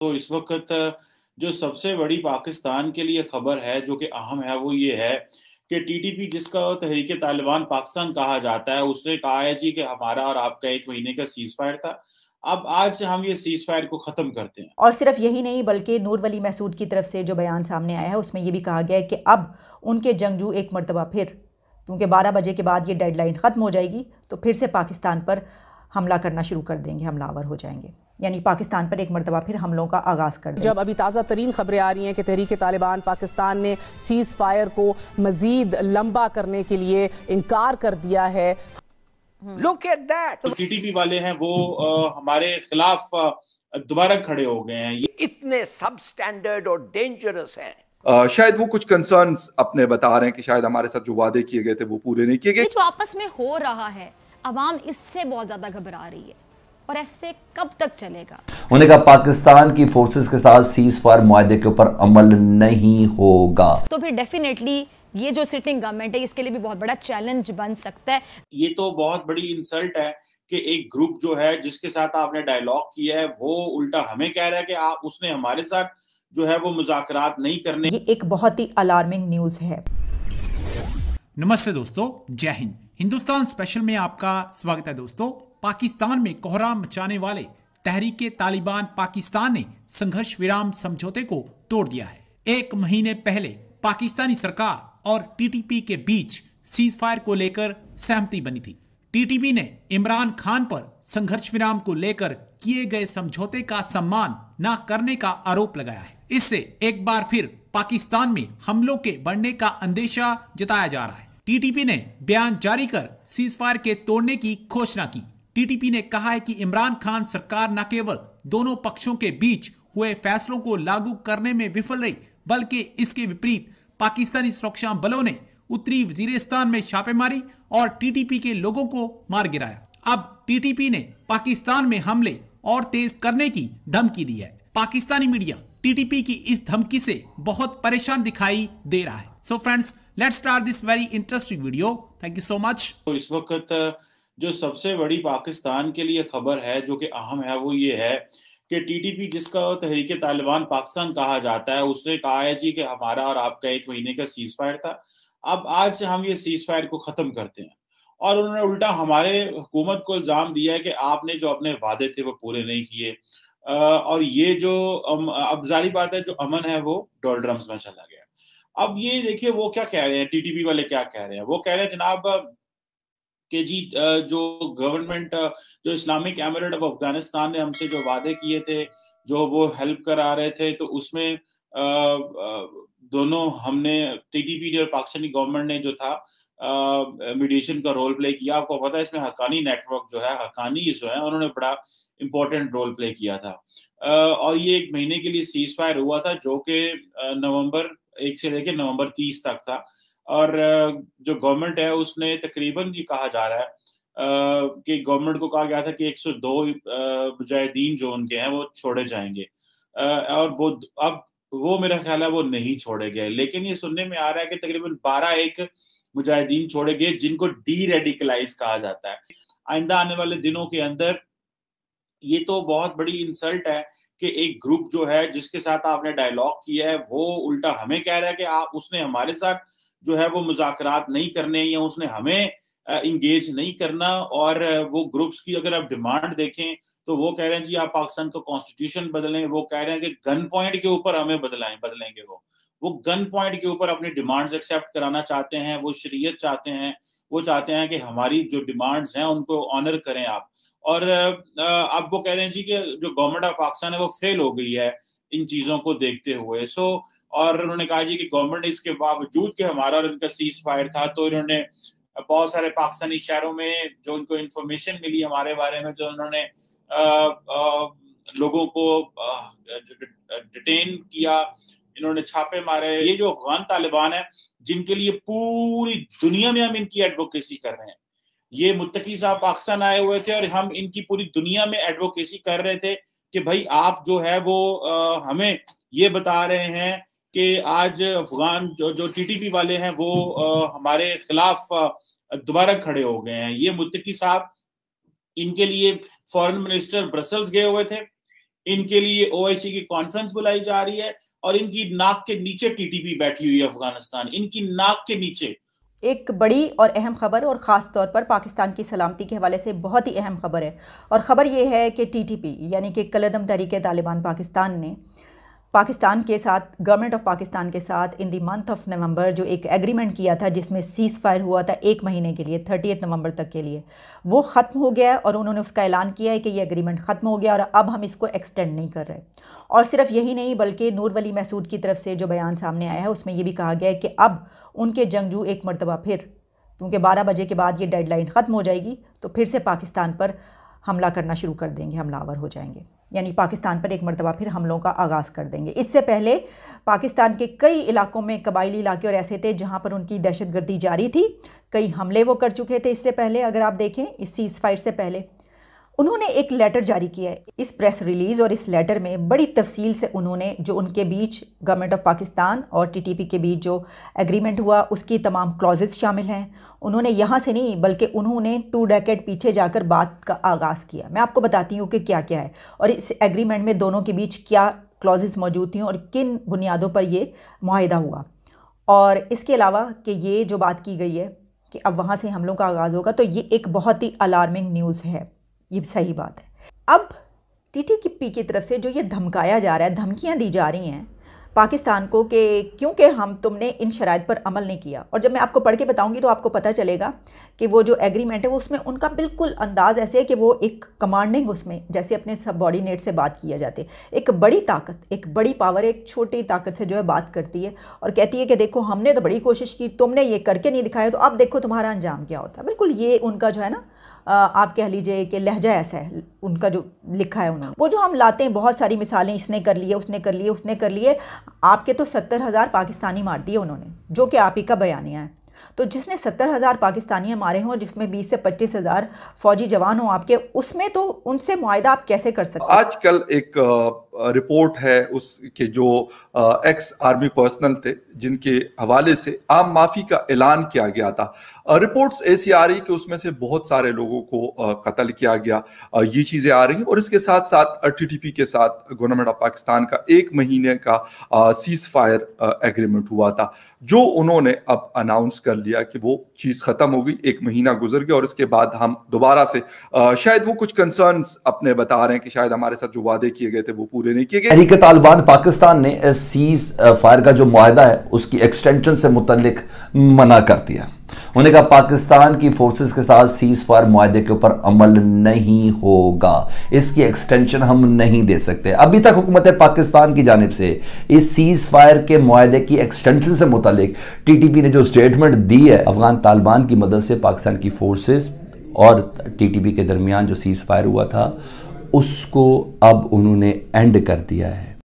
तो इस वक्त जो सबसे बड़ी पाकिस्तान के लिए खबर है जो कि अहम है वो ये है कि टीटीपी, जिसका तहरीक तालिबान पाकिस्तान कहा जाता है, उसने कहा है जी कि हमारा और आपका 1 महीने का सीज फायर था, अब आज से हम ये सीज फायर को ख़त्म करते हैं। और सिर्फ यही नहीं बल्कि नूर वली महसूद की तरफ से जो बयान सामने आया है उसमें ये भी कहा गया है कि अब उनके जंगजू एक मरतबा फिर, क्योंकि 12 बजे के बाद ये डेडलाइन ख़त्म हो जाएगी, तो फिर से पाकिस्तान पर हमला करना शुरू कर देंगे, हमलावर हो जाएंगे, यानी पाकिस्तान पर एक मरतबा फिर हमलों का आगाज़ कर देंगे। जब अभी ताज़ा तरीन खबरें आ रही हैं कि तहरीक तालिबान पाकिस्तान ने सीज़ फायर को मजीद लंबा करने के लिए इनकार कर दिया है। Look at that. तो टीटीपी वाले हैं वो हमारे खिलाफ दोबारा खड़े हो गए हैं। ये इतने सब स्टैंडर्ड और डेंजरस हैं। शायद वो कुछ कंसर्न्स अपने बता रहे हैं कि शायद हमारे साथ जो वादे किए गए थे वो पूरे नहीं किए गए। जो आपस में हो रहा है, अवाम इससे बहुत ज्यादा घबरा रही है और ऐसे कब तक चलेगा? उन्होंने कहा पाकिस्तान की फोर्सेस के साथ सीज फायर मुआहदे के ऊपर अमल नहीं होगा। तो फिर डेफिनेटली ये जो सिटिंग गवर्नमेंट है इसके लिए भी बहुत बड़ा चैलेंज बन सकता है। ये तो बहुत बड़ी इंसल्ट है कि एक ग्रुप जो है जिसके साथ आपने डायलॉग किया है वो उल्टा हमें कह रहा है कि आप उसने हमारे साथ जो है वो मुज़ाकरात नहीं करने। ये एक बहुत ही अलार्मिंग न्यूज़ है। नमस्ते दोस्तों, जय हिंद। हिंदुस्तान स्पेशल में आपका स्वागत है। दोस्तों, पाकिस्तान में कोहराम मचाने वाले तहरीके तालिबान पाकिस्तान ने संघर्ष विराम समझौते को तोड़ दिया है। 1 महीने पहले पाकिस्तानी सरकार और टीटीपी के बीच सीज फायर को लेकर सहमति बनी थी। टीटीपी ने इमरान खान पर संघर्ष विराम को लेकर किए गए समझौते का सम्मान न करने का आरोप लगाया है। इससे एक बार फिर पाकिस्तान में हमलों के बढ़ने का अंदेशा जताया जा रहा है। टीटीपी ने बयान जारी कर सीज फायर के तोड़ने की घोषणा की। टीटीपी ने कहा है कि इमरान खान सरकार न केवल दोनों पक्षों के बीच हुए फैसलों को लागू करने में विफल रही, बल्कि इसके विपरीत पाकिस्तानी सुरक्षा बलों ने उत्तरी वजीरिस्तान में छापेमारी और टीटीपी के लोगों को मार गिराया। अब टीटीपी ने पाकिस्तान में हमले और तेज करने की धमकी दी है। पाकिस्तानी मीडिया टीटीपी की इस धमकी से बहुत परेशान दिखाई दे रहा है। So friends, let's start this very interesting video. Thank you so much. तो इस वक्त जो सबसे बड़ी पाकिस्तान के लिए खबर है जो कि अहम है वो ये है कि टीटीपी, जिसका तहरीक तालिबान पाकिस्तान कहा जाता है, उसने कहा है जी कि हमारा और आपका 1 महीने का सीज फायर था, अब आज से हम ये सीज फायर को ख़त्म करते हैं। और उन्होंने उल्टा हमारे हुकूमत को इल्ज़ाम दिया है कि आपने जो अपने वादे थे वो पूरे नहीं किए, और ये जो अब जारी बात है जो अमन है वो डोलड्रम्स में चला गया। अब ये देखिए वो क्या कह रहे हैं, टीटीपी वाले क्या कह रहे हैं। वो कह रहे हैं जनाब कि जी जो गवर्नमेंट, जो इस्लामिक एमिरेट ऑफ अफगानिस्तान ने हमसे जो वादे किए थे, जो वो हेल्प करा रहे थे, तो उसमें दोनों हमने, टीटीपी ने और पाकिस्तानी गवर्नमेंट ने जो था मीडिएशन का रोल प्ले किया। आपको पता है इसमें हक्कानी नेटवर्क जो है, हक्कानी जो है, उन्होंने बड़ा इंपॉर्टेंट रोल प्ले किया था। और ये 1 महीने के लिए सीज फायर हुआ था जो कि नवंबर 1 से लेकर नवंबर 30 तक था। और जो गवर्नमेंट है उसने तकरीबन ये कहा जा रहा है कि गवर्नमेंट को कहा गया था कि 102 मुजाहिदीन जो उनके हैं वो छोड़े जाएंगे, और वो अब वो मेरा ख्याल है वो नहीं छोड़े गए। लेकिन ये सुनने में आ रहा है कि तकरीबन 12 मुजाहिदीन छोड़े गए जिनको डी रेडिकलाइज कहा जाता है। आइंदा आने वाले दिनों के अंदर ये तो बहुत बड़ी इंसल्ट है कि एक ग्रुप जो है जिसके साथ आपने डायलॉग किया है वो उल्टा हमें कह रहा है कि आप उसने हमारे साथ जो है वो मुज़ाकरात नहीं करने या उसने हमें इंगेज नहीं करना। और वो ग्रुप्स की अगर आप डिमांड देखें तो वो कह रहे हैं जी आप पाकिस्तान का कॉन्स्टिट्यूशन बदलें। वो कह रहे हैं कि गन पॉइंट के ऊपर हमें बदलेंगे। वो गन पॉइंट के ऊपर अपनी डिमांड्स एक्सेप्ट कराना चाहते हैं, वो शरीयत चाहते हैं, वो चाहते हैं कि हमारी जो डिमांड्स हैं उनको ऑनर करें आप। और अब वो कह रहे हैं जी कि जो गवर्नमेंट ऑफ पाकिस्तान है वो फेल हो गई है इन चीज़ों को देखते हुए। और उन्होंने कहा जी कि गवर्नमेंट इसके बावजूद कि हमारा और इनका सीज फायर था, तो इन्होंने बहुत सारे पाकिस्तानी शहरों में जो उनको इंफॉर्मेशन मिली हमारे बारे में, जो उन्होंने लोगों को डिटेन किया, इन्होंने छापे मारे। ये जो अफगान तालिबान है जिनके लिए पूरी दुनिया में हम इनकी एडवोकेसी कर रहे हैं, ये मुत्तकी साहब पाकिस्तान आए हुए थे और हम इनकी पूरी दुनिया में एडवोकेसी कर रहे थे कि भाई आप जो है वो हमें ये बता रहे हैं कि आज अफगान जो टीटीपी वाले हैं वो हमारे खिलाफ दोबारा खड़े हो गए हैं। ये मुत्तकी साहब, इनके लिए फॉरेन मिनिस्टर ब्रसल्स गए हुए थे, इनके लिए ओआईसी की कॉन्फ्रेंस बुलाई जा रही है और इनकी नाक के नीचे टीटीपी बैठी हुई है अफगानिस्तान, इनकी नाक के नीचे। एक बड़ी और अहम खबर, और ख़ास तौर पर पाकिस्तान की सलामती के हवाले से बहुत ही अहम खबर है। और ख़बर ये है कि टीटीपी यानी कि कलअदम तहरीक तालिबान पाकिस्तान ने पाकिस्तान के साथ, गवर्नमेंट ऑफ पाकिस्तान के साथ in the month of November जो एक एग्रीमेंट किया था जिसमें सीज़ फायर हुआ था 1 महीने के लिए 30 नवंबर तक के लिए, वो ख़त्म हो गया है और उन्होंने उसका ऐलान किया है कि ये एग्रीमेंट ख़त्म हो गया और अब हम इसको एक्सटेंड नहीं कर रहे। और सिर्फ यही नहीं बल्कि नूर वली महसूद की तरफ से जो बयान सामने आया है उसमें ये भी कहा गया है कि अब उनके जंगजू एक मरतबा फिर, क्योंकि 12 बजे के बाद ये डेडलाइन ख़त्म हो जाएगी, तो फिर से पाकिस्तान पर हमला करना शुरू कर देंगे, हमलावर हो जाएंगे, यानी पाकिस्तान पर एक मरतबा फिर हमलों का आगाज़ कर देंगे। इससे पहले पाकिस्तान के कई इलाकों में कबायली इलाके और ऐसे थे जहां पर उनकी दहशतगर्दी जारी थी, कई हमले वो कर चुके थे इससे पहले। अगर आप देखें इस सीज़ फायर से पहले उन्होंने एक लेटर जारी किया है, इस प्रेस रिलीज़ और इस लेटर में बड़ी तफसील से उन्होंने जो उनके बीच गवर्नमेंट ऑफ पाकिस्तान और टीटीपी के बीच जो एग्रीमेंट हुआ उसकी तमाम क्लॉजेस शामिल हैं। उन्होंने यहाँ से नहीं बल्कि उन्होंने 2 डेकेड पीछे जाकर बात का आगाज़ किया। मैं आपको बताती हूँ कि क्या क्या है और इस एग्रीमेंट में दोनों के बीच क्या क्लॉजेस मौजूद थी और किन बुनियादों पर ये मुआहिदा हुआ। और इसके अलावा कि ये जो बात की गई है कि अब वहाँ से हमलों का आगाज़ होगा, तो ये एक बहुत ही अलार्मिंग न्यूज़ है, ये सही बात है। अब टीटीपी की तरफ से जो ये धमकाया जा रहा है, धमकियां दी जा रही हैं पाकिस्तान को कि क्योंकि तुमने इन शराइत पर अमल नहीं किया। और जब मैं आपको पढ़ के बताऊंगी तो आपको पता चलेगा कि वो जो एग्रीमेंट है वो उसमें उनका बिल्कुल अंदाज़ ऐसे है कि वो एक कमांडिंग, उसमें जैसे अपने सबऑर्डिनेट से बात किया जाते, एक बड़ी ताकत, एक बड़ी पावर एक छोटी ताकत से जो है बात करती है और कहती है कि देखो हमने तो बड़ी कोशिश की, तुमने ये करके नहीं दिखाया, तो अब देखो तुम्हारा अंजाम क्या होता है। बिल्कुल ये उनका जो है ना, आप कह लीजिए कि लहजा ऐसा है उनका जो लिखा है उन्होंने। वो जो हम लाते हैं बहुत सारी मिसालें, इसने कर लिए, उसने कर लिए, उसने कर लिए, आपके तो 70,000 पाकिस्तानी मार दिए उन्होंने, जो कि आप ही का बयानिया है। तो जिसने 70,000 पाकिस्तानी मारे हों, जिसमें 20 से 25,000 फौजी जवान हों आपके, उसमें तो उनसे मुआहिदा आप कैसे कर सकते हैं? आजकल एक रिपोर्ट है उसके जो एक्स आर्मी पर्सनल थे जिनके हवाले से आम माफी का ऐलान किया गया था। रिपोर्ट्स ऐसी आ रही कि उसमें से बहुत सारे लोगों को कत्ल किया गया, ये चीजें आ रही हैं। और इसके साथ साथ टीटीपी के साथ गवर्नमेंट ऑफ पाकिस्तान का 1 महीने का सीज फायर एग्रीमेंट हुआ था, जो उन्होंने अब अनाउंस कर लिया कि वो चीज खत्म हो गई, 1 महीना गुजर गया और इसके बाद हम दोबारा से शायद वो कुछ कंसर्न्स अपने बता रहे हैं कि शायद हमारे साथ जो वादे किए गए थे वो पूरे नहीं किए गए। तहरीक तालिबान पाकिस्तान ने इस सीज फायर का जो मुआहिदा है उसकी एक्सटेंशन से मुतल्लिक मना कर दिया। उन्होंने कहा पाकिस्तान की फोर्सेस के साथ सीज फायर मुआहिदे के ऊपर अमल नहीं होगा, इसकी एक्सटेंशन हम नहीं दे सकते। अभी तक हुकूमत पाकिस्तान की जानिब से इस सीज फायर के मुआहिदे की एक्सटेंशन से मुतल्लिक टीटीपी ने जो स्टेटमेंट दी है, अफगान तालिबान की मदद से पाकिस्तान की फोर्सेस और टीटीपी के दरमियान जो सीज फायर हुआ था उसको अब उन्होंने एंड कर दिया है।